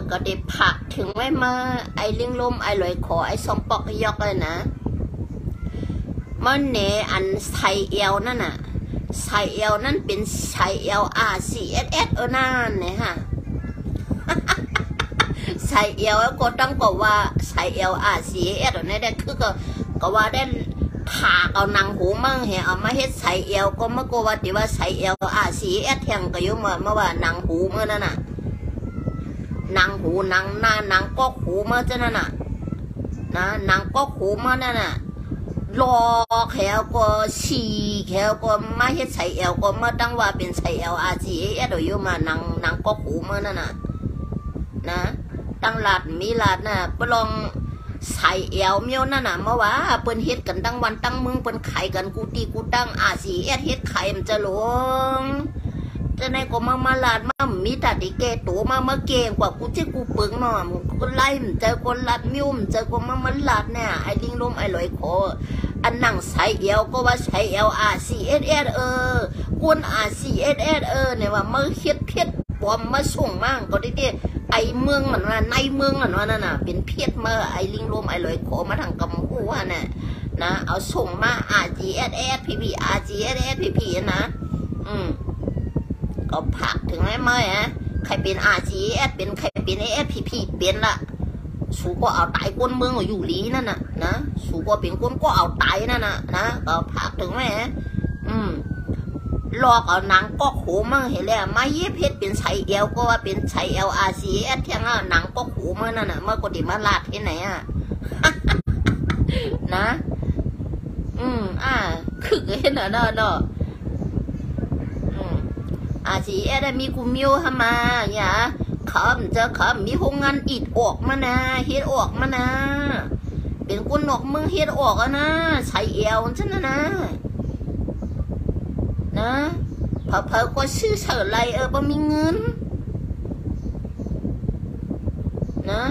ก็ได้ผักถึงไว้มาไอ้ลิงลมไอ้ลอยคอไอ้สองปอกยอกเลยนะมันเนอันไซเอลนั่นน่ะไซเอลนั่นเป็นไซเอลRCSSนั่นเนี่ยฮะไซเอลก็ต้องบอกว่าไซเอลRCSSเนี่ยได้คือก็ว่าได้ผ่าเอาหนังหูมั่งเห็นเอามาเฮ็ดไซเอลก็มาก็ว่าที่ว่าไซเอลRCSSแทงก็อยู่มาว่าหนังหูเมื่อนั่นน่ะหนังหูหนังหน้าหนังก็หูเมื่อจะนั่นน่ะนะหนังก็หูเมื่อนั่นน่ะรอแขวก็ฉี่แขวก็มาเฮ็ดไซเอลก็มาตั้งว่าเป็นไซเอลRCSSอยู่มาหนังก็หูเมื่อนั่นน่ะนะตั้งหลัดมีหลัดน่ะปลองใส่เอวเมียวนั่นน่ะเมื่อวานเปิ้นเฮ็ดกันตั้งวันตั้งมึงเปิ้นไข่กันกูตีกูตั้งRCSSเฮ็ดไข่มันจะหลงจะไหนก็มาลาดมามีแต่ดิเกตัวมาเก่งกว่ากูที่กูปึงเนาะกูไล่มันเจอคนลัดมิ้วมันเจอคนมาลาดเนี่ยไอ้ลิงลมไอ้ลอยคออันนั่งใส่เอวก็ว่าใส่เอวRCSSกวนRCSSเนี่ยว่ามาเฮ็ดเพชรปลอมมาส่งมั่งก็ได้ไอ้เมืองมันว่าในเมืองมันว่านั่นน่ะเป็นเพียรมาไอ้ลิงลมไอ้ลอยขอมาทางกำหัวน่ะนะเอาส่งมาRCSS RCSS นะก็ผักถึงไหมใครเป็นRCSSเป็นใครเป็นASPPเป็นละสูก็เอาตายก้นเมืองอยู่ลีนั่นน่ะนะสูก็เป็นก้นก็เอาตายนั่นน่ะนะก็ผักถึงไหมลอกเอาหนังก็โขมั่งเห็นแล้วมาเย็บเพชรเป็นไซเอลก็ว่าเป็นไซเอลRCSSเที่ยงหนังก็โขเมื่อนั่นน่ะเมื่อก็ดิมาลาดที่ไหนนะคือเห็นเนาะRCSSมีกูมิวทำมาอย่าเขามีโรงงานอิดออกมานะเฮ็ดออกมานะเป็นคนนอกเมืองเฮ็ดออกนะไซเอลฉันนะเพอก็ชื่อเฉลยบ่มีเงินนะ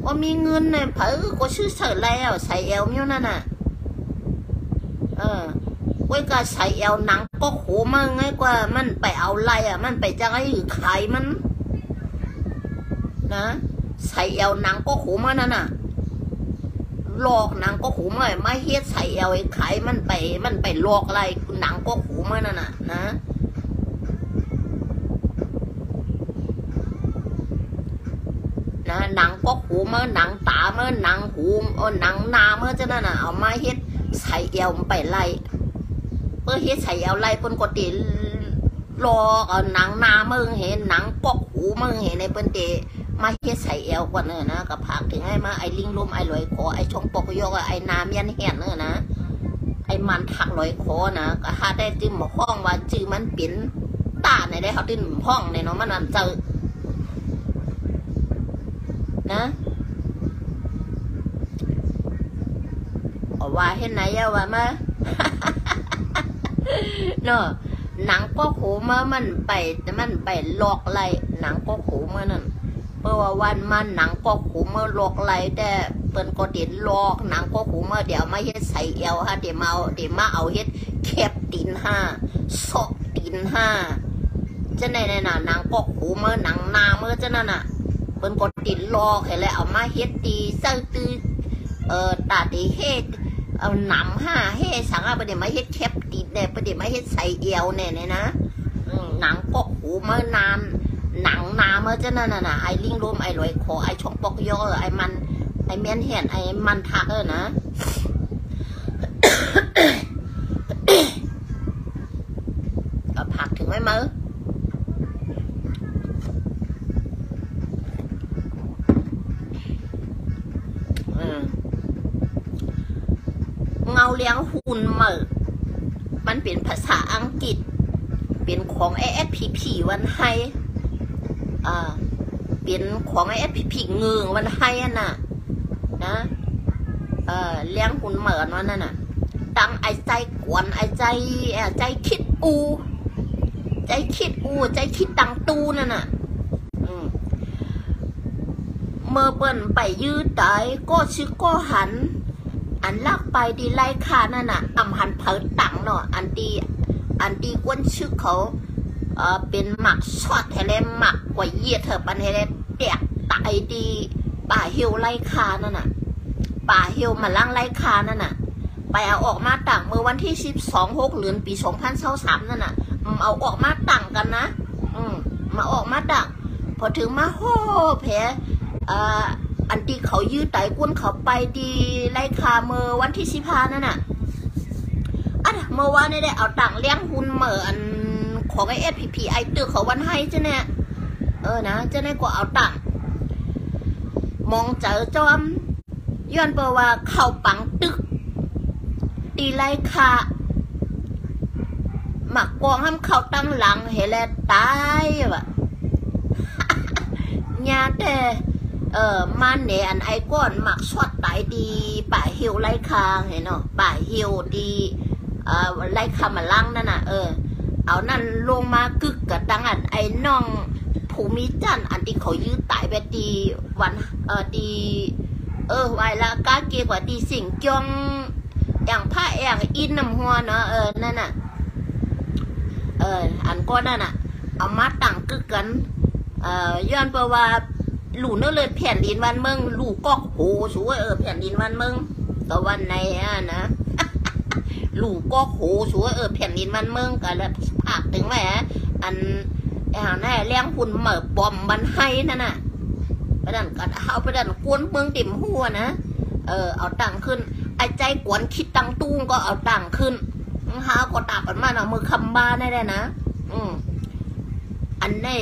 บ่มีเงินเนี่ยเพอก็ชื่อเฉลยใส่เอลมิ้วนั่นน่ะไว้ก็ใส่เอลหนังก็โหมาง่ายกว่ามันไปเอาไรมันไปจะให้ขายมันนะใส่เอลหนังก็โหมานั่นน่ะหลอกหนังก็โหมาเฮ็ดใส่เอลไอ้ขายมันไปหลอกอะไรหนังก็โหมานั่นน่ะนะหนังก็หูเมื่อหนังตาเมื่อหนังหูหนังนาเมื่อจะนั่นน่ะเอามาเฮ็ดใส่เอวไปไล่เพื่อเฮ็ดใส่เอวไล่ปนกติรอหนังนาเมื่อเห็นหนังก็หูเมื่อเห็นในปนเตมาเฮ็ดใส่เอวกว่าเนี่ยนะกับผักถึงให้มาไอ้ลิงลมไอ้ลอยคอไอ้ช่องปอกยกไอ้น้ำยันเห็นเนี่ยนะไอ้มันถักลอยคอนะก็หาได้จิ้มหมอห้องว่าจื้อมันเป็นตาในได้เขาติ้มห้องในเนาะมันเจอนะว่าเห็นไหนว่ามาเนาะหนังก็โขมามันไปหลอกไหลหนังก็โขมานั่นเพราะว่าวันมันหนังก็โขมาหลอกไหลแต่เปิ้นก็เด็ดหลอกหนังก็โขมาเดี๋ยวมาเฮ็ดใส่เอวเดี๋ยวมาเอาเฮ็ดแคบตีนซอกตีนจะในน่ะหนังก็โขมาหนังนาเมื่อจะนั่นน่ะเปิ้นก็ติดหลอกให้แล้วเอามาเฮ็ดตีเซ้าตื้อตาตีเฮ็ดเอาหนำเฮ็ดสังประเดี๋ยวมาเฮ็ดแคบตีเนี่ยประเดี๋ยวมาเฮ็ดใส่เอวเนี่ยนะหนังก็โขมานานหนังนาเมื่อจะนั่นน่ะไอ้ลิงลมไอ้ลอยคอไอ้ช่องปอกยอไอ้มันไอ้เมียนเห็นไอ้มันทักนะก็ผักถึงไหมมื้อเงาเลี้ยงหุ่นเหมือมันเป็นภาษาอังกฤษเป็นของ ASPP วันไฮเป็นของ ASPP เงืองวันไฮน่ะนะเลี้ยงหุ่นเหมือนวันนั้นน่ะตั้งไอ้ใจกวนไอ้ใจคิดใจคิดตังตูนั่นน่ะเมื่อเปิ้นไปยืดตายก็ชื่อก็หันอันลากไปดีไล่คานั่นน่ะอำหันเผาตังเนาะอันดีกวนชื่อเขาเป็นหมักช็อตให้เลยหมักกว่าเยี่ยเธอปันให้เลยแตกต ายดีป่าเฮียวไล่คานั่นน่ะป่าเฮียวมาล่างไล่คานั่นน่ะไปเอาออกมาต่างเมื่อวันที่12/6 เดือนปี2023นั่นน่ะเอาออกมาต่างกันนะมาออกมาต่างพอถึงมาโห่แผลอันที่เขายื้อไต่ก้นเขาไปดีไล่คาเมื่อวันที่15นั่นน่ะเมื่อวานนี่ได้เอาต่างเลี้ยงหุ่นเหมือนของไอSPPไอตึกเขาวันให้จ้ะเนี่ยนะจ้ะเนี่ยก็เอาต่างมองเจอจอมย้อนเปว่าเข้าปังตึกตีไล่คาหมักกองห้ามเข้าตั้งหลังเฮเลตายว่ะญาแต่มันเนี่ยอันไอก้อนหมักสวดตายดีป่าเหี่ยวไล่คางเห็นเนาะป่าเหี่ยวดีไล่คามาลังนั่นน่ะเอานั่นลงมากึกกับดังอันไอ้น้องภูมิจันทร์อันที่เขายื้อตายไปตีวันตีไว้ละก้าเกี่ยวกับตีสิ่งจงอย่างผ้าอย่างอินน้ำหัวเนาะนั่นน่ะอันก็นั่นน่ะเอามาตั้งกึกกันย้อนเพราะว่าหลู่เนื้อเลยแผ่นดินวันเมืองหลู่ก็โหสวยแผ่นดินวันเมืองตะวันในนะหลู่ก็โหสวยแผ่นดินวันเมืองกันแล้วภาคถึงแหมอันแน่เลี้ยงหุ่นเหมือบปอมบันให้นั่นน่ะไปดันกันเอาไปดันกวนเมืองติ่มหัวนะเอาตังขึ้นไอ้ใจกวนคิดตังตุ้งก็เอาตังขึ้นหาก็ตาปันมาเอามือคำบ้าได้นะอันนี้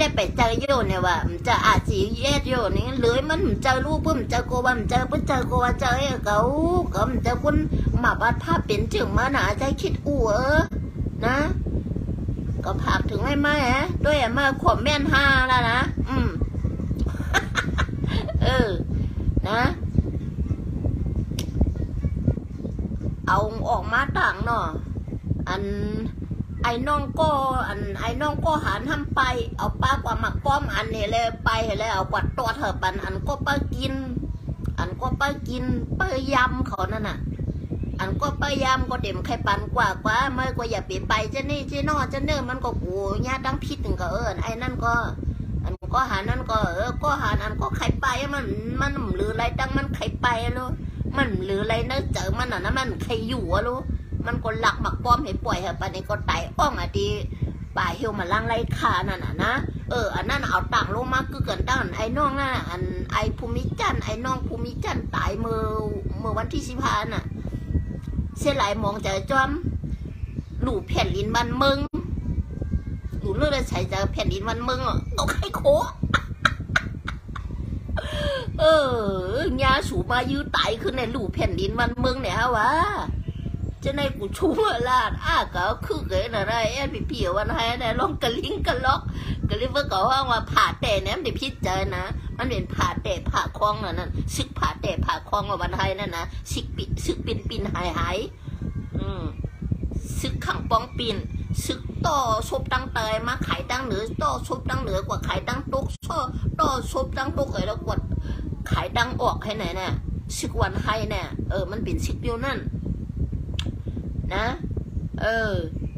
ได้ไปเจอโยเนี่ยว่าจะอาจีเย็ดโยนี่เลยมันเจอลูกเพิ่มเจอโกว่าเจอเพิ่มเจอโกว่าเจอเขาก็เจอคนมาบัดภาพเป็นจึงมาหนาใจคิดนะก็ผักถึงไม่ด้วยมาขวบแม่นห้าแล้วนะนะเอาออกมาต่างเนาะไอ้น้องก็หันทำไปเอาป้ากว่าหมักป้อมอันนี้เลยไปเลยเอากวาดตัวเถอะปันอันก็ไปกินไปยำเขานั่นน่ะอันก็ไปยำก็เต็มไข่ปันกว่าเมื่อก็อย่าไปเจ้านี่เจ้านอเจ้าเนื้อมันก็กูญาติดังพิษหนึ่งก็ไอ้นั่นก็อันก็หานั่นก็ก็หาอันก็ไข่ไปมันหรืออะไรตั้งมันไข่ไปลูมันหรืออะไรเนื้อเจอมันอ่ะนะมันไข่อยู่อะลูมันก็หลักหมักป้อมให้ปล่อยเหรอปะนี่ก็ไต่อ้องอะดีป่าเหี่ยวมาล่างไรขานั่นน่ะนะอันนั้นเอาต่างลงมาคือเกินตั้งไอ้น้องน่ะอันไอ้ภูมิจันทร์ไอ้น้องภูมิจันทร์ตายเมื่อวันที่15น่ะเสียหลายมองใจจอมหลู่แผ่นดินบ้านเมืองหลู่เลือดใส่ใจแผ่นดินบ้านเมืองเอาไข่โคญาสูมายื้อไตขึ้นในหลู่แผ่นดินบ้านเมืองเนี่ยฮะวะจะในกูชูเมื่อลาดก็คือเกิดอะไรพี่วันให้ได้ลองกระลิงกระล็อกกระลิงเพื่อก่อว่าผ่าแต่เนี่ยมันได้พิจารณามันเป็นผ่าแต่ผ่าคล้องนั่นซึกผ่าแต่ผ่าคล้องวันให้นั่นนะซึกปินหายซึกขังป้องปินซึกต่อซบตั้งเตยมาขายตั้งเหนือต่อซบตั้งเหนือกว่าขายตั้งตุกต่อซบตั้งตุกเลยแล้วกดขายตั้งออกให้ไหนเนี่ยซึกวันให้เนี่ยมันเป็นซึกเดียวนั่นนะ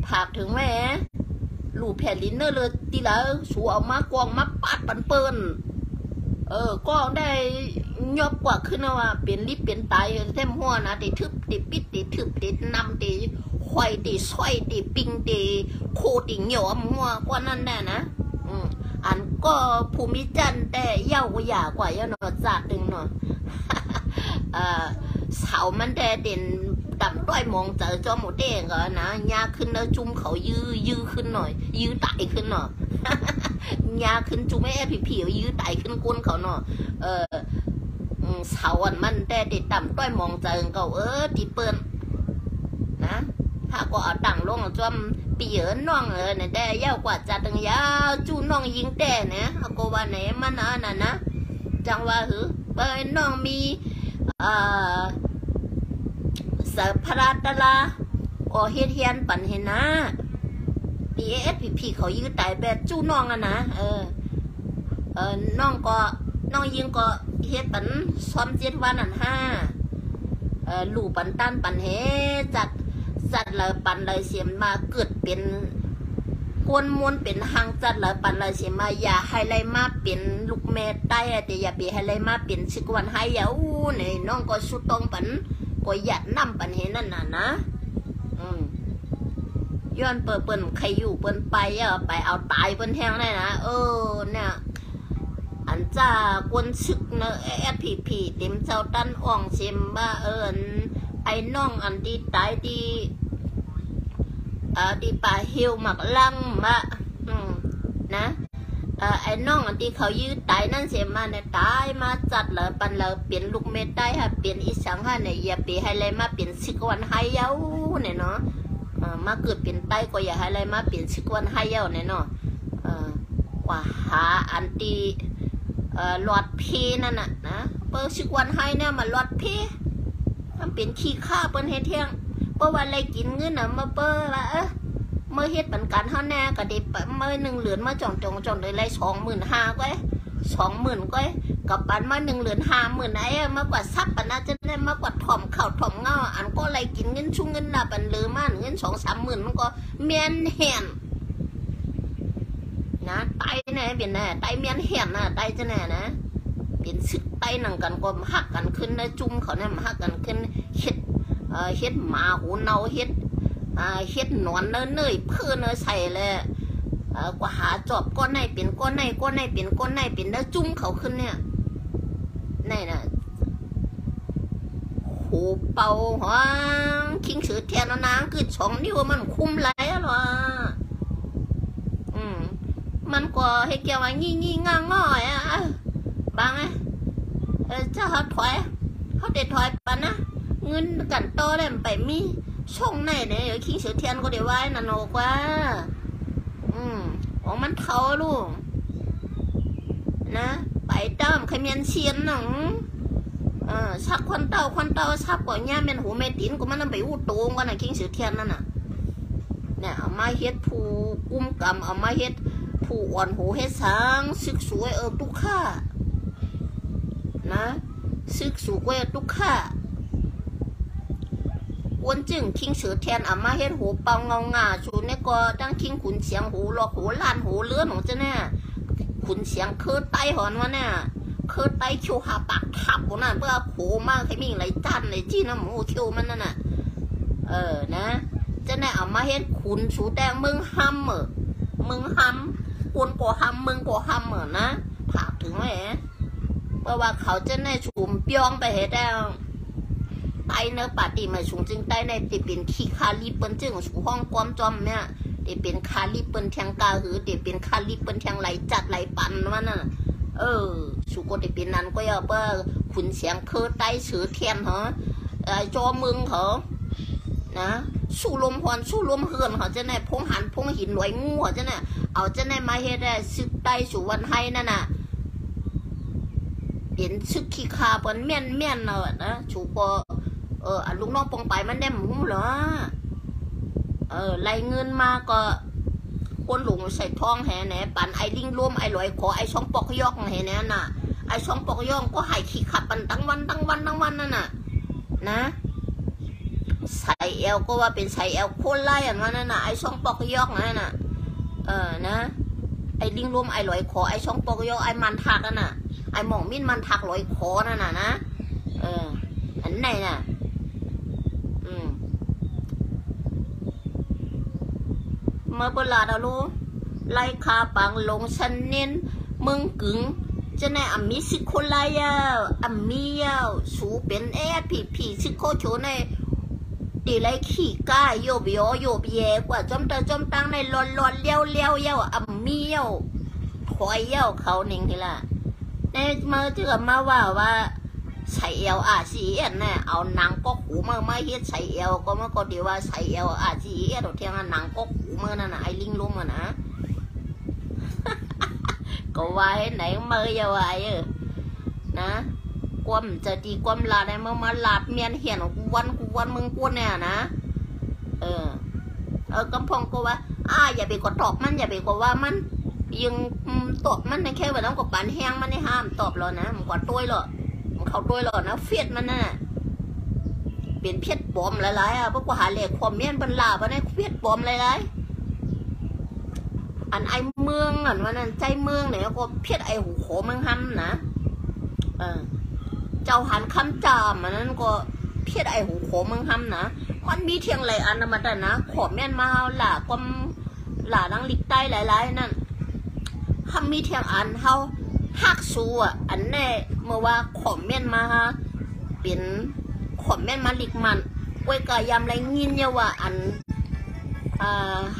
ผักถึงแม่หลู่แผ่นลิ้นเนอเลยทีละสูเอามากองมาปัดปันเปิ้นก็ได้ยอบกว่าขึ้นนะว่าเป็นลิบเป็นตายเต็มหัวนะติทึบติปิดติทึบตินำติควายติซอยติปิงติโคติเหนียวหัวกว่านั้นแน่นะอันก็ภูมิจันทร์แต่เย้าหยากว่าเย้าหนอจัดดึงหน่อยเสามันแต่เด่นดำต้อยมองเจอจอหมูเด้งก็นะยาขึ้นแล้วจุ่มเขายื้อขึ้นหน่อยยื้อไตขึ้นหน่อยยาขึ้นจุ่มให้ผียื้อไตขึ้นก้นเขาหน่อยเสาอันมันแต่เด็ดดำต้อยมองเจอเขาตีเปิ้ลนะถ้าก็เอาตังลงจอมปีน้องเนี่ยได้ยาวกว่าจัดตั้งยาวจูน้องยิงแต่เนี่ยก็ว่าไหนมันน่ะนะจังว่าน้องมีสัพพะตะลาเฮียนปั่นเห็นนะพี่เขายื้อตายแบบจู้น้องนะน้องยิงก็เฮ็ดปั่นซ้อม7 วันหลู่ปั่นตันปั่นเฮจัดเลยปั่นเลยเสียมมาเกิดเป็น กวนมวนเป็นหางจัดละปันละเสียมาอย่าให้ไรมาเป็นลูกแม่ได้แต่อย่าไปให้ไรมาเป็นชิกวันให้ยาอู้เนี่ยน้องก็สุดตรงปันก็หยัดน้ำปันเห็นนั่นน่ะนะย้อนเปิ่นใครอยู่เปิ่นไปไปเอาตายเปิ่นแห้งได้นะเนี่ยอันจ้ากวนชึกเนอะผีเต็มเจ้าตันอ่องเชมว่าไอ้น้องอันที่ตายที่ที่ป่าหิวหมักลังมานะไอ้น้องอันที่เขายืดตายนั่นเสียมาเนี่ยตายมาจัดเลยปันเราเปลี่ยนลูกเม็ดได้ฮะเปลี่ยนอีสังฮะเนี่ยอย่าไปให้อะไรมาเปลี่ยนสิกวันให้เย้าเนี่ยเนาะมาเกิดเปลี่ยนไตก็อย่าให้อะไรมาเปลี่ยนสิกวันให้เย้าเนี่ยเนาะว่าหาอันที่หลอดเพนั่นน่ะนะเปิดสิกวันให้เนี่ยมาหลอดเพมันเป็นขี้ข้าเปิ้นเฮ็ดเที่ยงเพราะว่าอะไรกินเงินน่ะมาเปิ้ลว่าเมื่อเฮ็ดปันการเท่าแน่ก็ได้เมื่อ1 เหรียญมาจ่องเลยไร25,000ก็20,000ก็กับปันมา1 เหรียญ50,000ไอ้มากกว่าซับปันน่าจะได้มากกว่าถ่อมเข่าถ่อมเงาอันก็อะไรกินเงินชุ่งเงินน่ะปันลือมาเงิน2-3 หมื่นมันก็เมียนแห่นนะไตแน่เป็นแน่ไตเมียนแห่นน่ะไตจะแน่นะเป็นซึกไตหนังกันก็หักกันขึ้นนะจุ่มเขาเนี่ยหักกันขึ้นเฮ็ดหมาหูเนาเฮ็ดหนอนเนยเพื่อใส่เลยกว่าหาจอบก้อนในเป็นก้อนในเป็นก้อนในเป็นแล้วจุ้มเขาขึ้นเนี่ยนี่นะหูเป่าหัวคิงสือแทนนางคือ2 นิ้วมันคุ้มไรหรอมันก็ให้เกี่ยวว่างี้ง่างง่อยบางถ้าเขาถอยเขาเด็ดถอยปันนะเงินกันโตได้ไปมีช่องไหนเนี่ยคิงเสือเทียนก็เดี๋ยวไว้นะโนกว่าของมันเท่าลูกนะไปต้มขมิ้นเชียนหนังซักควันเต้าซับก่อนย่าเป็นหูเมตินก็มันไปอู้โตงกันนะคิงเสือเทียนนั่นน่ะเนี่ยเอามาเฮ็ดผู้กุ้มกำเอามาเฮ็ดผู้อ่อนหูเฮ็ดสางซึกสวยตุกข้านะซึกสวยตุกข้าวันจึงคิงเสือแทนอามาเฮ็ดหูเปาเงางาชูเนี่ยก็ตั้งคิงขุนเสียงหูหลอกหูล้านหูเลื้อนของเจ้าเนี่ยขุนเสียงคือไตหอนวะเนี่ยคือไตคิวหาปากทับของนั่นเพื่อโผมากให้มีอะไรจันเลยจี้น้ำหมูคิวมันนั่นน่ะนะเจ้าเนี่ยอามาเฮ็ดขุนชูแดงมึงห้ำมึงห้ำคนก็ห้ำมึงก็ห้ำนะถามถึงไหมเพราะว่าเขาเจ้าเนี่ยชุมเปียงไปเฮ็ดแล้วไตเนื้อปาติมาสูงจึงไตในติเป็นขี้คาลีเปิ้นจึงสูห้องความจอมเนี่ยติเป็นคาลีเปิ้นแทงกาหือติเป็นคาลีเปิ้นแทงไหลจัดไหลปันมันน่ะสุก็ติเป็นนั้นก็อย่าเปิ้ขุนเสียงคือไตสือเทียนเหรอจอมึงเหรอนะสู้ลมพรสู้ลมเฮือนเหรอจะไหนพงหันพงหินหน่วยงูเหรอจะไหนเอาจะไหนมาเฮ็ดได้ซึกไตสู่วันให้นั่นน่ะเป็นซึกขี้คาเปิ้นเมียนเนาะนะสุก็ลูกน้องปองไปมันได้หมูเหรอไล่เงินมาก็คนหลงใส่ทองแห่แหนปั่นไอ้ลิงรวมไอ้ลอยขอไอ้ช่องปอกยอกแห่แหนน่ะไอ้ช่องปอกยอกก็หายขี้ขับปั่นทั้งวันนั่นน่ะนะใส่เอวก็ว่าเป็นใส่เอวโคนไล่อย่างนั้นน่ะไอ้ช่องปอกยอกนั่นน่ะนะไอ้ลิงรวมไอ้ลอยขอไอ้ช่องปอกยอกไอ้มันทักนั่นน่ะไอ้หม่องมิ้นมันทักลอยขอนั่นน่ะนะอันไหนน่ะเมื่อเวลาเราลูไล่คาปังลงชันเน้นมึงกึ๋งจะในอามิสิโคลายาอามิยาวสูเป็นผีสิโคโชในตีไรขี่ก้าโยบยอโยบแย่กว่าจอมตังในลอนเลี้ยวอามิยาวถอยยาวเขาหนึ่งทีละในเมื่อที่มาว่าใส่เอลสีเนี่ยเอาหนังก็หูมาเฮ็ดใส่เอลก็มันก็เดี๋ยวว่าใส่เอลสีเราเที่ยงหนังก็หูมานั่นน่ะไอ้ลิงลุ่มอ่ะนะก็ว่าไหนมือยังไงนะความจะดีความลาได้มาลาดเมียนเหียนกูวันมึงกูเนี่ยนะกำพองก็ว่าอย่าไปกดตอบมันอย่าไปกดว่ามันยังตอบมันในแค่ว่าต้องกดปันแห้งมันให้ห้ามตอบเรานะมันกดตัวหรอเขาด้วยหรอนะเฟียดมันน่ะเป็นเพียดปลอมหลายๆเพราะว่าหาเหล็กความเมียนบรรลาเพราะนั่นเฟียดปลอมหลาย อันไอเมืองอันวันนั้นใจเมืองเนี่ยก็เพี้ยไอหูโขเมืองฮันนะเจ้าหันคำจามอันนั้นก็เพี้ยไอหูโขเมืองฮันนะมันมีเทียงหลายอันนะมาแต่นะขอแม่นมาหล่าก็หล่าดังลิกใต้หลายๆนั่นทำมีเทียงอันเฮาหักสูอ่ะอันแน่เมื่อว่าขอแม่นมาเป็นขอแม่นมาลิกมันไว้กายำไรยินเนี่ยว่าอัน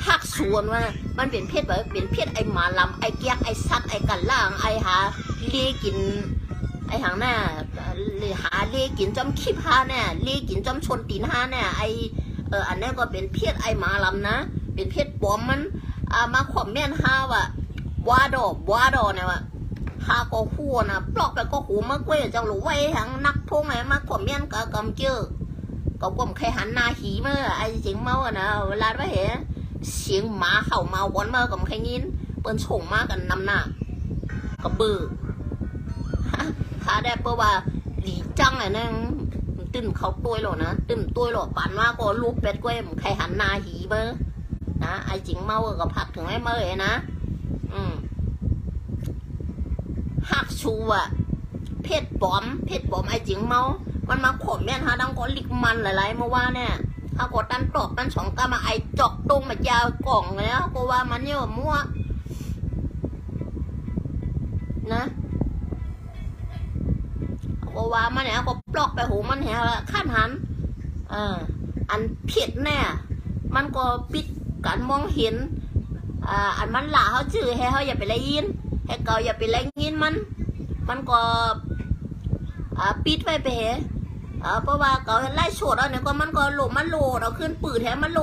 หักส่วนว่ามันเป็นเพศแบบเป็นเพศไอหมาลำไอแก๊กไอซัดไอกันล่างไอหาเลี้ยกินไอหางหน้าหาเลี้ยกินจอมขี้ผ้าเนี่ยเลี้ยกินจอมชนตีนห้าเนี่ยไออันนี้ก็เป็นเพศไอหมาลำนะเป็นเพศปลอมมันมาขอมแม่นห้าว่ะว่าดอกเนี่ยว่ะหาก็หัวนะปลอกไปก็หูมะกล้วยจังหรือไว้หางนักพงไงมาขอมแม่นก็กำเจอก็กลมใครหันหน้าหีเมื่อไอ้เสียงเมาอะนะเวลาไปเห็นเสียงหมาเห่าเมาวนมากับใครยินเปิ้นส่งมากันนำหน้าก็เบื่อถ้าได้เพราะว่าหลีจังไอ้นั่นตึ้มเขาตัวหรอนะตึ้มตัวหรอปั่นว่าก็ลูกเป็ดก้อยใครหันหน้าหีเมื่อนะไอ้เสียงเมาก็พักถึงไอ้เมื่อนะหักชูอะเพศปลอมไอ้เสียงเมามันมาขมแม่นฮะดังก็ลิกมันหลายๆเมื่อว่าเนี่ยถ้ากดตันตอบตันสองกามาไอจอกตรงมายาวกล่องแล้วก็ว่ามันเนี่ยมั่วนะก็ว่ามันเนี่ยก็ปลอกไปหูมันแหละขั้นหันอันเพียดแน่มันก็ปิดการมองเห็นอันมันหล่าเขาจื้อให้เขาอย่าไปไล่ยินให้เกาอย่าไปไล่ยินมันก็ปิดไว้ไปเหเพราะว่าเขาไล่โฉดเอาเนี่ยก็มันก็โหลดเอาขึ้นปืนแถมมันโหล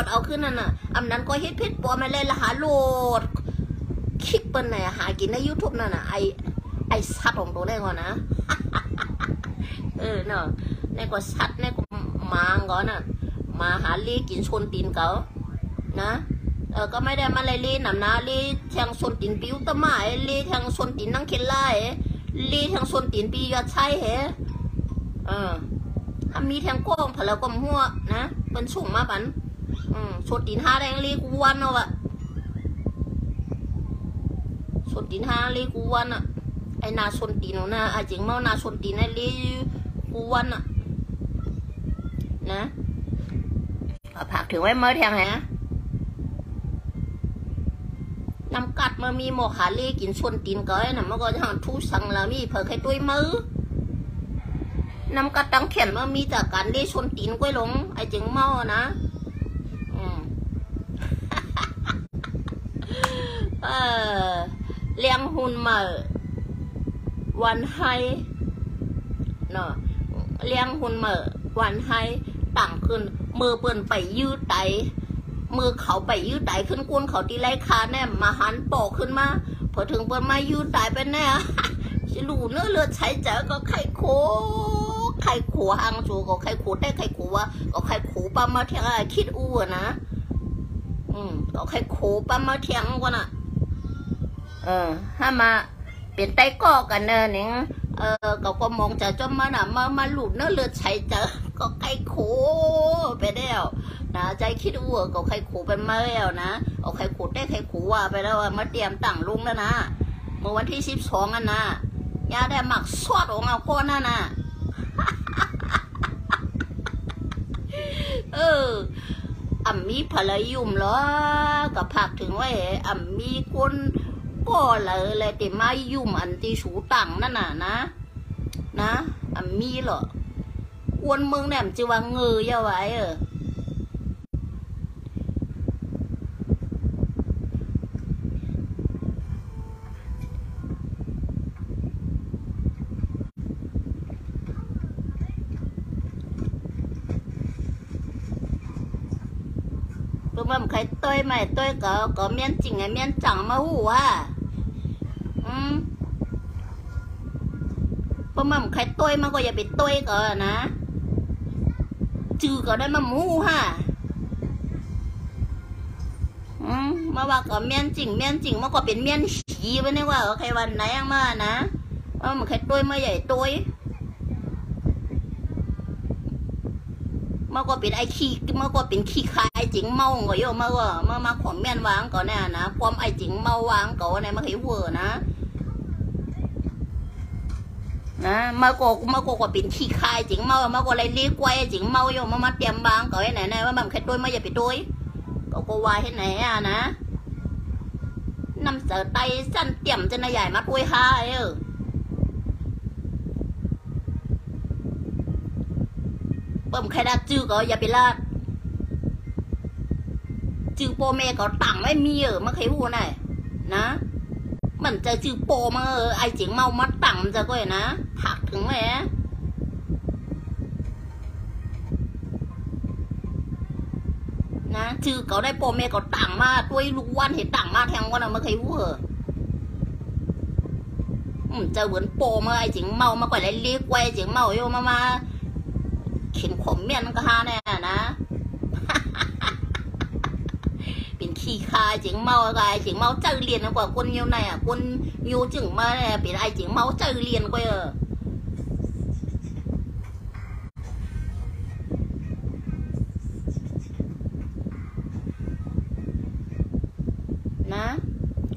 ดเอาขึ้นนั่นน่ะอันนั้นก็เฮ็ดเพชรปลอมมาเลยละหาโหลดคลิปเป็นไหนหากินใน YouTube นั่นน่ะไอสัตว์ของตัวได้ก่อนนะเนาะในก็สัตว์ในก็มางก่อนน่ะมาหาลีกินชนตีนเขานะก็ไม่ได้มาเลยลีหนำนะลีแทงชนตีนปิ้วตะไม้ลีแทงชนตีนนั่งเข็นไล่ลีแทงชนตีนปียอดใช่เหรถ้ามีแทงก้องผลก็หัวนะเป็นสุ่มมาบันชนตีนห้าแดงลีกูวันเอาอะชนตีนห้าลีกูวันอะไอนาชนตีนนะจริงเมานาชนตีนไอลีกูวันอะนะผักถึงไว้เมื่อแทงฮะน้ำกัดมามีหมอขาลีกินชนตีนก็ไอ้น่ะมันก็ทางทุสังละมีเผยใครตุ้ยมือน้ำกัดตังเขียนมามีจากการได้ชนตีนก้อยหลงไอ้จึงเมานะเลี้ยงหุ่นมาวันให้เนาะเลี้ยงหุ่นมาวันให้ต่างขึ้นมือเปิ่นไปยืดไตมือเขาไปยืดไตขึ้นก้นเขาตีไรคาแน่มาหันปอกขึ้นมาพอถึงเปิ่นมายืดไตไปแน่ชิลูเนื้อเลือดใช้เจอก็ไข่โคหางจูก็ไข่โคได้ไข่โคว่าก็ไข่โคปลามาเทียงคิดอู้นะก็ไข่โคปลามาเทียงกว่าน่ะถ้ามาเป็นไตก้อกันเนอะเนี่ยก็มองจะจมมาหน่ะมาหลุดเนื้อเลือดใช้เจอก็ไข่โคไปแล้วนะใจคิดอู้ก็ไข่โคไปมาแล้วนะเอาไข่โคได้ไข่โคว่าไปแล้วมาเตรียมตั้งลุงแล้วนะเมื่อวันที่12อันนะยาได้หมักซอดของเอาคนนั่นน่ะมีภรรยุ่มเหรอกับผักถึงไว้มีคนก็เลยแต่มายุ่มอันที่สูตังนั่นน่ะนะมีเหรอวนมึงเนี่ยจะว่าเงยเอาไว้เมื่อใครต้อยไม่ต้อยก็เมียนจริงไงเมียนจังมาหูว่าเมื่อใครต้อยมันก็อย่าไปต้อยก็นะจือก็ได้มาหูฮ่ะมาว่าก็เมียนจริงมันก็เป็นเมียนฉีไปนี่ว่าใครวันไหนยังมานะใครต้อยมาใหญ่ต้อย มันก็เป็นไอ้ขี้มันก็เป็นขี้คายจิงเมาก็โยมาว่ามาขอมแม่นวางก่อนแน่นะความไอ้จิงเมาวางก่อนเนี่ยมาให้เวอร์นะมาก็เป็นขี้คายจิงเมาก็อะไรเลี้ยกไว้จิงเมาโยมาเตรียมวางก่อนไหนว่ามันแค่ด้วยไม่อย่าไปด้วยก็วายให้ไหนนะนำเสือไตสั้นเตรียมจะนายใหญ่มาด้วยฮะเบิ่มใครได้จื้อก็อย่าไปลาดจื้อโปเมก็ต่างไม่มีมาใครพูดไหนนะมันจะจื้อโปมาไอเจ๋งเมามาต่างจะก็นะถักถึงไหมนะจื้อเขาได้โปเมก็ต่างมาด้วยลูกวันเห็นต่างมาแทงวันมาใครพูดจะเหมือนโปมาไอเจ๋งเมามาก่อนเลยเรียกไว้เจ๋งเมาโยมาเข็นขมเมียนก็ฮาแน่นะเป็นขี้คายจิงเมาอะไรจิงเมาเจอเรียนกว่าคนอยู่ไหนคนอยู่จึงมาเนี่ยเป็นไอจิงเมาเจอเรียนกว่านะ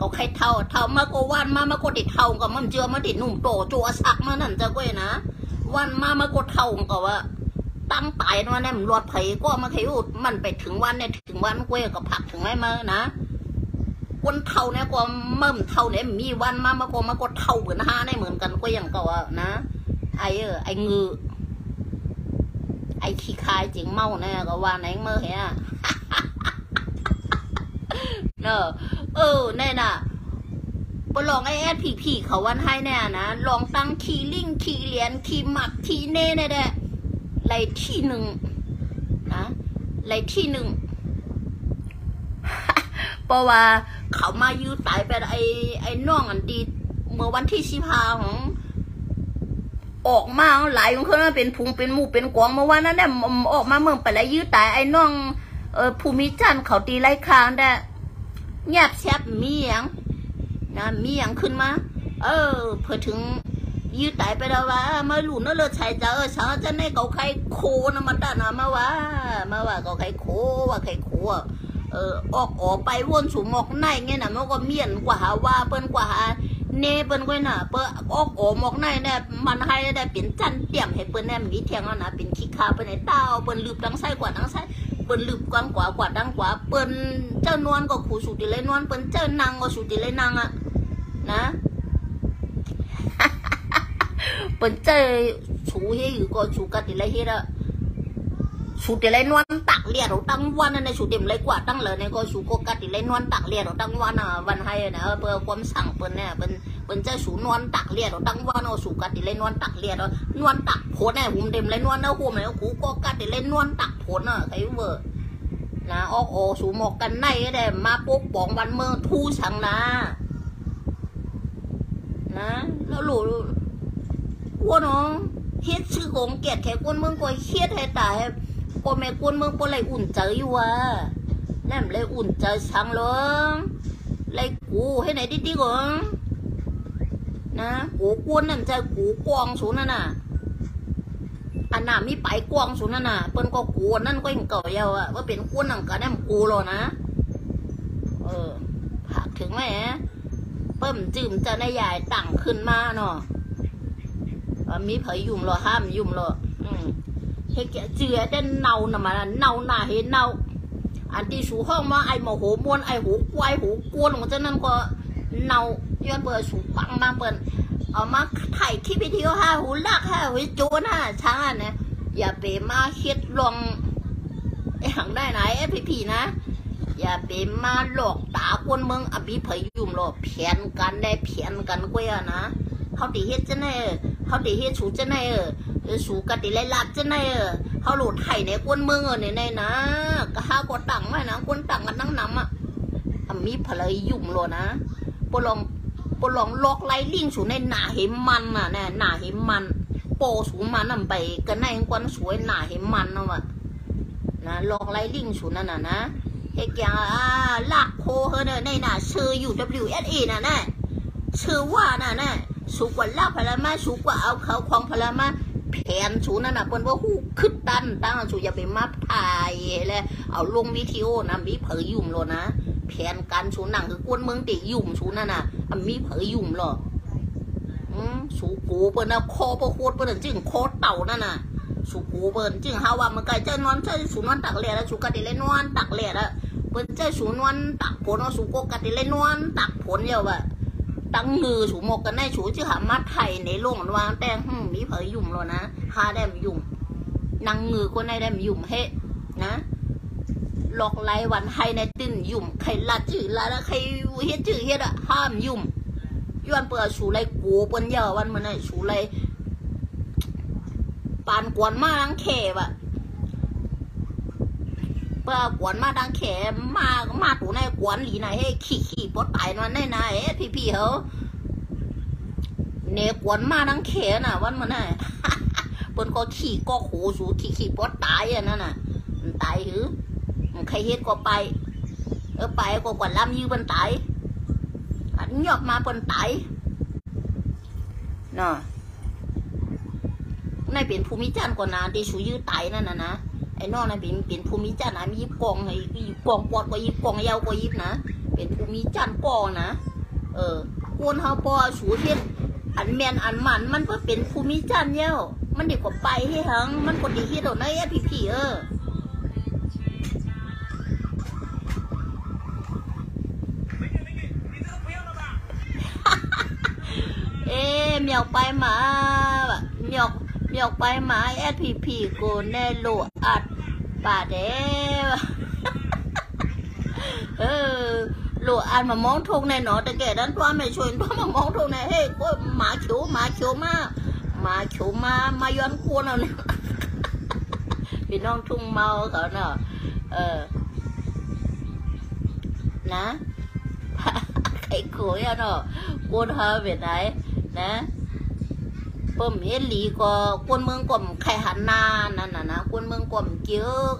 ก็ใครเท่ามาก็วันมาก็ติดเท่ากับมันเจอมาติดหนุ่มโตโจสักมานั่นจะก้อยนะวันมาก็เท่ากับว่าตั้งตายวันนี้มันรวดไผ่ก็มาใครอุดมันไปถึงวันเนี่ยถึงวันกล้วยก็ผักถึงไงมานะคนเท่าเนี่ยก็เมิ่มเท่าเนี่ยมีวันมาก็เท่าเหมือนห้าได้เหมือนกันก็อย่างเก่านะไอ้งือไอ้ขี้คายจิงเมาเนี่ยก็ว่าไหนเมื่อเหี้ยเนอะเนี่ยน่ะไปลองไอ้แอดผีเขาวันให้เนี่ยนะลองตั้งขี้ลิงขี้เหรียญขี้หมักขี้เน่เนี่ยแหละไรที่หนึ่งนะไรที่หนึ่งเพราะว่าเขามายื้อสายไปไอ้น้องอันดีเมื่อวันที่15ของออกมาหลายของเขาเป็นพุงเป็นหมูเป็นกวางเมื่อวันนั้นเนี่ยออกมาเมืองไปแล้วยื้อตายไอ้น้องภูมิจันทร์เขาตีไล่คางได้แยบแซบมีอย่างนะมีอย่างขึ้นมาเพื่อถึงยืดไตไปแล้วว่ามาหลุนนั่นเลยชายจะฉันจะในเกาไข่โคนะมันด่านะมาว่าเกาไข่โคว่าไข่โคออกไปวนสู่หมอกในเงี้ยนะมันก็เมียนกว่าหาว่าเปิ้นกว่าหาเนเปิ้นก็น่ะเปิ้นออกหมอกในเนี่ยมันให้ได้เป็นจันเตี่ยมให้เปิ้นเนี่ยมีเทียงแล้วนะเป็นขี้คาเปิ้นในเต้าเปิ้นลืบดังไส้กว่าดังไส้เปิ้นลืบกว้างกว่าดังกว่าเปิ้นเจ้านวลก็ขู่สุดเลยนวลเปิ้นเจ้านางก็สุดเลยนางอะนะเปิ้นเจอสูเฮอยู่ก็สูกัดติไรเฮดอะสูติไรนวลตักเลียดเราตั้งวันในสูเต็มไรกว่าตั้งเลยในก็สูก็กัดติไรนวลตักเลียดเราตั้งวันอ่ะวันให้นะเพื่อความสั่งเปิ้นเนี่ยเปิ้นเจอสูนวลตักเลียดเราตั้งวันเอาสูกัดติไรนวลตักเลียดเรานวลตักผลเนี่ยหุ่มเต็มไรนวลนะหุ่มแล้วกูก็กัดติไรนวลตักผลอ่ะใครเวอร์นะสูหมอกกันในได้มาปุ๊บปองวันเมืองทู่สังนะแล้วหลูว่าน้องเฮ็ดชื่อของแกดแค่ก้นเมืองก็เฮ็ดให้ตายก็แม่ก้นเมืองก็เลยอุ่นใจอยู่วะนั่นเลยอุ่นใจช่างเลยเลยกูให้ไหนดิก่อนนะกูก้นนั่นใจกูกวางสูนั่นน่ะอันน่ะมีไปกวางสูนั่นน่ะเปิ้นก็กูนั่นก็ยังเก่าเยาอ่ะว่าเป็นก้นหนังกันนั่นกูหรอนะผักถึงไหมเปิ้มจืมจะได้ใหญ่ตั้งขึ้นมาเนาะมีเผยยุ่มหรอห้ามยุ่มหรอเฮ้ยเจือได้เน่าหน่ะมาเน่าหน้าเห็นเน่าอันที่สูห้องมาไอหมอหูมวนไอหูควายหูกวนของเจ้านั่นก็เน่าย้อนเปิดสูปังมาเปิดเอามาถ่ายคลิปวิดีโอห้าหูลักห้าหูโจน่ะช้างเนี่ยอย่าไปมาเฮ็ดลองไอหังได้ไหนไอพี่นะอย่าไปมาหลอกตาคนเมืองอภิเผยยุ่มหรอเพี้ยนกันได้เพี้ยนกันกว่านะเขาตีเฮ็ดจะไหนเขาตีเฮ็ดสูจะไหนสูกันตีไรลัดจะไหนเขาหลุดไถ่ในคนเมืองในนะก็ห้าก็ตังไว้นะคนตังกันนั่งนำมีเผยยุ่มหรอนะปลองลอกไล่ลิงสูในหนาเห็มมันเนี่ยหนาเห็มมันโปสูมันนำไปกันในกวนสวยหนาเห็มมันนะนะลอกไล่ลิงสูนั่นนะเฮกยาลากโคเฮเนในน่ะชื่ออยู่ WSE น่ะชื่อว่าน่ะสูกว่าลากพลามาสูกว่าเอาเขาของพลามา แผนชูนั่นน่ะเปิ้นว่าฮู้คึดตันตั้งชูอย่าไปมาถ่ายแล้วเอาลงวิดีโอนะมีเผยยุ่มโลนะแผนการชูหนังคือกวนเมืองติยุ่มชูนั่นน่ะมีเผยยุ่มหรอสูกูเปิ้นน่ะคอบ่โคตรเปิ้นจึงคอเต่านั่นน่ะสูกูเปิ้นจึงหาว่ามันไกลจะนอนจะสูนอนตักแลแล้วสูก็ได้เลยนอนตักแลแล้วเปิ้นจะสูนอนตักผลเอาสูก็ได้เลยนอนตักผลเดียวว่าตั้งมือสูหมกกันได้สูจะหามาไทยในโลกวางแต่มีเผยยุ่มแล้วนะหาได้ยุ่มนั่งมือคนได้ได้ยุ่มเฮนะหลอกไล่วันให้ในตื้นยุ่มใครละจื้อละแล้วใครเฮ็ดจื้อเฮ็ดอะห้ามยุ่มย้อนเปิดสูไรกูเปิ้นเยาวันมันไอ้สูไรปานกวนมาดังแขบอะเปิดกวนมาดังแขมาตัวในกวนหลีไหนให้ขี่ปดตายมันได้ไหนพี่เขาเนี่ยกวนมาดังแขน่ะวันมันไอ้เปิ้นก็ขี่ก็โหสูขี่ปดตายอ่ะนั่นน่ะตายหือใครเฮ็ดก็ไปไปก็กวนลำยื้อเปิ้นตายอันยอกมาเปิ้นตายเนาะในเป็นภูมิจันทร์ก่อนนะที่ชูยื้อตายนั่นนะไอ้นอกนะเป็นภูมิจันทร์นะมียิบกองไอ้ยิบกองปอดก็ยิบกองยาวก็ยิบนะเป็นภูมิจันทร์ก่อนะกวนเฮาปอสูเฮ็ดอันแมนอันมันเพื่อเป็นภูมิจันทร์เย้ามันเด็กกว่าไปให้หังมันก็ดีเฮ็ดเอาในพี่เมียวไปมาเมียวไปมาพี่กูแน่โลอัดป่าเด้โลอัดมามองทงในหนอแต่แกดันตัวไม่ช่วยตัวมามองทงในเฮ้ยก็หมาเขียวมาย้อนควรเอาเนี่ยพี่น้องทุ่งเมาเขาเนาะนะใครโขยอ่ะเนาะกูเธอเป็นไหนนะเพิ่มเฮลีก็กวนเมืองกลมไข่หันนานั่นนะกวนเมืองกลมเจือก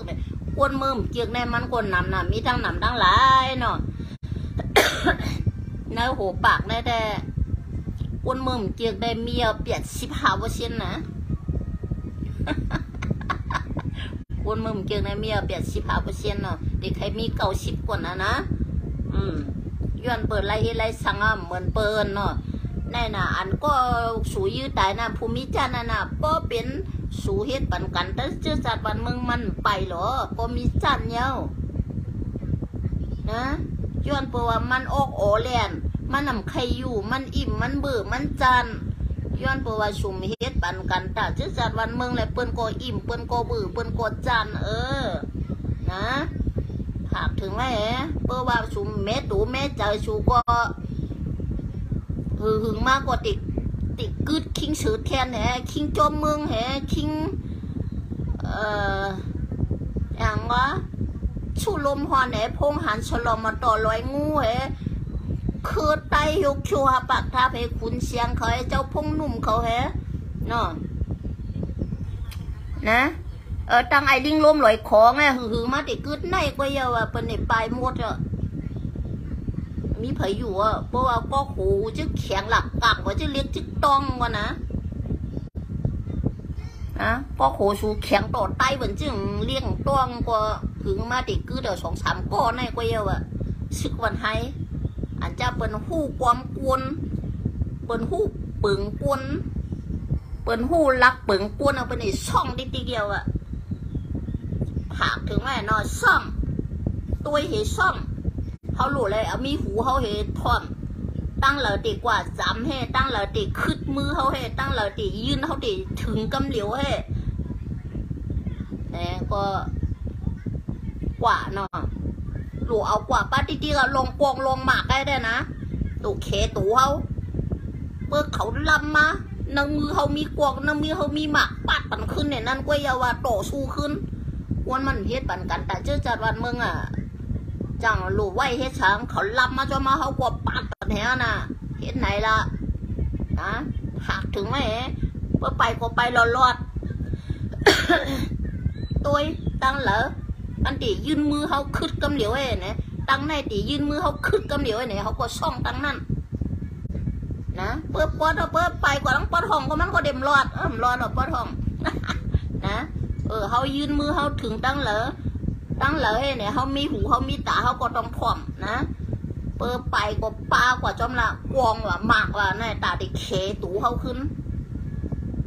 กวนเมืองเจือกในมันกวนนำนะมีทั้งนำทั้งหลายเนาะในหัวปากได้แต่กวนเมืองเจือกได้มีเปียด15%นะกวนเมืองเจือกได้มีเปียด15%เนาะเด็กใครมี90กว่านะย้อนเปิดไรสังเหมือนเปิดเนาะแน่น่ะอันก็สูยืดตายนะภูมิจันทร์น่ะก็เป็นสูเฮ็ดปันกันแต่เจ้าจัดวันมึงมันไปหรอก็มีจันเย้านะย้อนเปิดว่ามันออกโอแลนมันนำใครอยู่มันอิ่มมันเบื่อมันจันย้อนเปิดว่าสูเฮ็ดปันกันแต่เจ้าจัดวันมึงเลยเปิ้นก็อิ่มเปิ้นก็เบื่อเปิ้นก็จันนะหากถึงไหมเปิดว่าสูแม่ตู่แม่เจอสูก็หึงมากกว่าติดกึดคิงสือแทนคิงจอมเมืองคิงอย่างวะชูลมหอนพงหันฉลอมมาต่อลอยงูคือไตยกชัวปากท่าให้ขุนเสียงเขาเจ้าพงหนุ่มเขาเนาะนะตั้งไอ้ลิงลมลอยของหึงมาติดกึดในก็เยาว่าเป็นในปลายมดมีเผยอยู่เพราะว่าก็โหจะแข็งหลักกักว่าจะเลี้ยงจิกต้องวะนะก็โหสูแข็งต่อไตเหมือนจึงเลี้ยงต้องกว่าถึงมาติดคือเดี๋ยว2-3ก้อนในก็เยาว่าซึกวันไฮอันจะเป็นหู้ความกวนเป็นหู้ปึงกวนเป็นหู้ลักปึงกวนเอาไปในช่องดิเดียวหากถึงแม่นอนซ่อมตัวเหซ่อมเขาหลุดเลยมีหูเขาเห็นพร้อมตั้งเหล่าตีกว่า3ตั้งเหล่าตีขึ้นมือเขาตั้งเหล่าตียืนเขาตีถึงกำเหลียวก็กว่าเนาะหลูเอากว่าป้าตีก็ลงกวงลงหมากได้นะตูเคตูเขาเมื่อเขาลำมาน้ำมือเขามีกวงน้ำมือเขามีหมากปัดปั่นขึ้นเนี่ยนั่นก็ยาวาต่อสู้ขึ้นวันมันเฮ็ดปั่นกันแต่เจ้าจัดวันมึงจังหลูไว้เฮ็ดช้างเขาลำมาจนมาเขากว่าปัดปัดน่ะเฮ็ดไหนล่ะหากถึงไหมเมื่อไปก็ไปรอดตัวตั้งเหรออันตียืนมือเขาคึดกำเหลียวตั้งในตียืนมือเขาคึดกำเหลียวเขาก็ซ่องตั้งนั่น นะเปิดปอดเปิดไปกว่าต้องปอดห้องก็มันก็เด็มรอดรอดปอดห้องนะเขายืนมือเขาถึงตั้งเหลอเนี่ยเขามีหูเขามีตาเขาก็ต้องพร้อมนะเปิดไปก็ปลากว่าจอมละกวงว่ามากว่าในตาติเคตูเขาขึ้น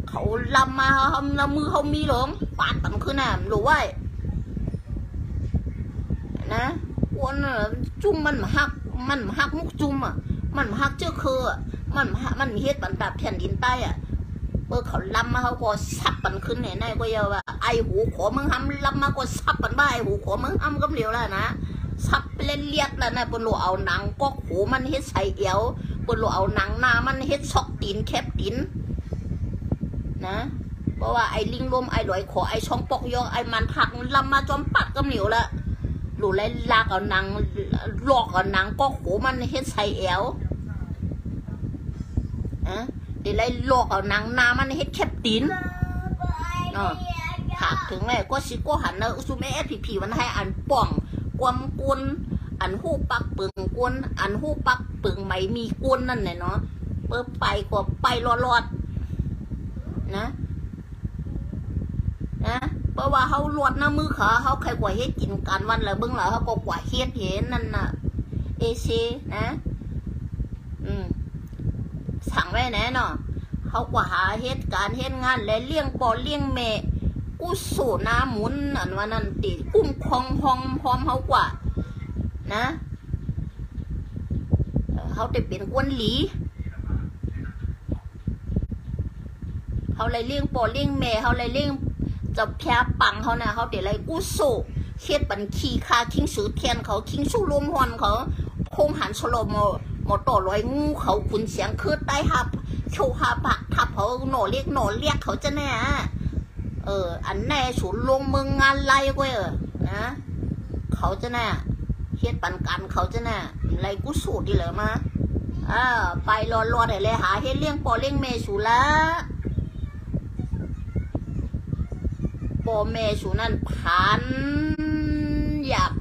เขาลำมาเขาลำมือเขามีหลงปาดตั้งขึ้นน่ะรู้ไว้นะวนจุ่มมันหักมุกจุ่มอ่ะมันหักเจ้าคือมันเฮ็ดบันแบบแผ่นดินใต้อ่ะเขาลำมาเขาก็ซับมันขึ้นเนี่ยนายก็ยาวว่าไอหูขอมึงทำลำมาก็ซับมันบ้าไอหูขอมึงทำก็เหลียวแล้วนะซับเลียดแล้วนะปนหลัวเอาหนังก็หูมันเฮ็ดใส่เอวปนหลัวเอาหนังหน้ามันเฮ็ดซอกตีนแคบตีนนะเพราะว่าไอลิงลมไอหลอยขอไอช่องปอกยอกไอมันผักลำมาจอมปัดก็เหลียวละหลุดเลยลากเอาหนังลอกเอาหนังก็หูมันเฮ็ดใส่เอวเดี๋ยวไล่ลอกเอาหนังน้ามันเฮ็ดแคบตีนถากถึงเลยก็สิก็หันนะอุซุเมสผีมันให้อันป่องกวมกุนอันหูปักปึงกุนอันหูปักปึงไม่มีกุนนั่นแหละเนาะเปิดไปก็ไปรอดนะเพราะว่าเขาลวดน้ำมือขาเขาใครกว่าเฮ็ดกินกันวันละเบื้องหลังเขาก็กว่าเฮ็ดเห็นนั่นน่ะเอเซนะสั่งไว้แน่เนาะเขากว่าหาเหตุการณ์เหตุงานและเลี้ยงปอเลี้ยงแม่กูสูน้ำหมุนอันว่านั่นติกุ้มคองพองพร้อมเขากว่านะเขาจะเป็นกวนหลีเขาเลยเลี้ยงปอเลี้ยงแม่เขาเลยเลี้ยงจะแพ้ปังเขานะเขาเดี๋ยวอะไรกูสูเฮ็ดบันขี้คาคิงสือเทียนเขาคิงสู้ลมฮอนเขาคงหันสโลโมต่อลอยงูเขาขุนเสียงคือใต้หับโชว์หาปะทับเขาหน่อเรียกเขาจะแน่อันแน่ฉุนลงเมืองงานไรก็นะเขาจะแน่เฮ็ดปันกันเขาจะแน่ไรกูสูดดีเหรอมาไปรอได้เลยหาเฮ็ดเลี้ยงปอเลี้ยงเมสูละปอเมสูนั่นพันหยับ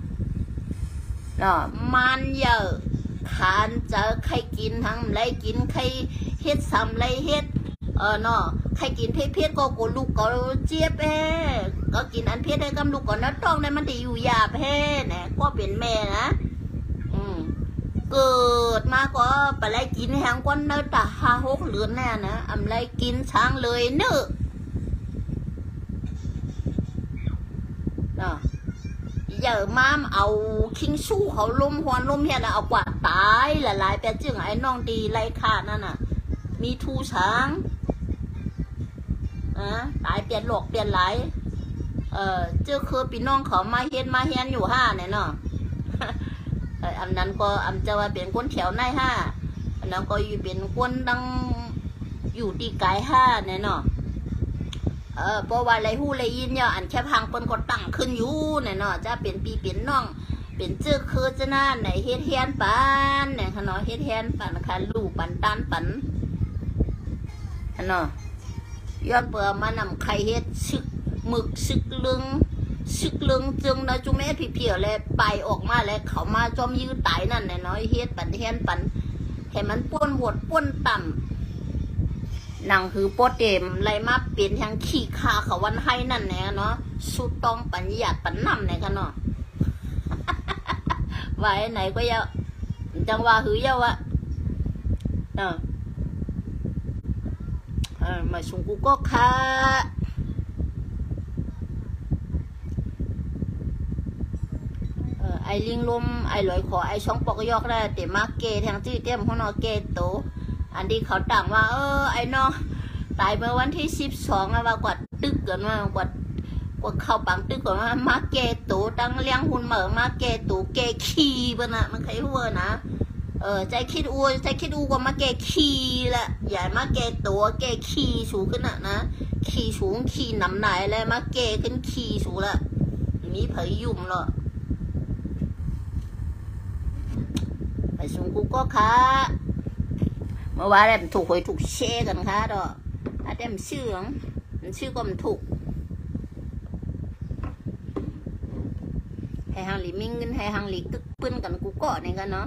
มันเยอะขานเจอใครกินทั้งไรกินใครเฮ็ดซ้ำไรเฮ็ดเนาะใครกินเพชรก็กูลูกก็เจี๊ยบก็กินอันเพชรได้กำลูกก่อนนะต้องได้มันได้อยู่ยาเพชรนะก็เป็นแม่นะเกิดมาก็ไปไล่กินแหงก้นเนื้อตา5-6เดือนแน่นะอำไรกินช้างเลยเนื้ออย่ามาเอาคิงสู้เขาล้มหวนล้มเฮียนะเอากว่าตายหลายๆแปดจึงไอ้น้องดีไรขาดนั่นน่ะมีทูช้างตายเปลี่ยนหลอกเปลี่ยนไหลเจ้าคือพี่น้องเขามาเฮียนอยู่5เนี่ยเนาะอันนั้นก็อันจะว่าเป็นคนแถวใน5อันนั้นก็อยู่เป็นคนดังอยู่ตีไกล5เนี่ยเนาะเพราะว่าไรหู้ไรยินเนี่ยอันแค่พังเปิ้นก็ตั้งขึ้นอยู่เนี่ยเนาะจะเป็นปีเป็นน้องเป็นเจ้าคือจะน่าไหนเฮ็ดแฮนปันเนี่ยค่ะเนาะเฮ็ดแฮนปันค่ะลูกปันตันปันเนาะย้อนเปิดมานำใครเฮ็ดซึกหมึกซึกลึงจึงนะจุเมสเพียวๆเลยไปออกมาแล้วเขามาจอมยื้อตายนั่นเนี่ยเนาะเฮ็ดปันแฮนปันให้มันป้วนหวดป้วนต่ำหนังคือโปรเตมไรมาเปลี่ยนทางขี้คาเขาวันให้นั่นเนี่ยเนาะสุดต้องปัญญาปัญนำเนี่ยกันเนาะไว้ไหนก็ยาจังว่าหือยาวะมาส่งกูก็ค่ะไอลิงลมไอลอยขอไอช่องปอกยอกได้แต่มาเกทางที่เต็มหัวเนาะเกโตอันที่เขาต่างว่าไอ้น้องตายเมื่อวันที่12ว่ากว่าตึกกันว่ากว่าเข้าปังตึกกันว่ามาเกตูตั้งเลี้ยงหุ่นเหมือมาเกตูเกขี้ปะนะมันใครหัวนะใจคิดอูกว่ามาเกขี้แหละใหญ่มาเกตัวเกขี้สูงขึ้นนะขี้สูงขี้น้ำไหนเลยมาเกขึ้นขี้สูงละมีเผยยุ่มหรอไปส่งกูก็ค่ะเมื่อวานมันถูกหวยถูกเช่กันค่ะดอกถ้าได้มันชื่อก็มันถูกให้ฮังหลีมิ่งกันให้ฮังหลีกึกปื้นกันกูก็เนี่ยกันเนาะ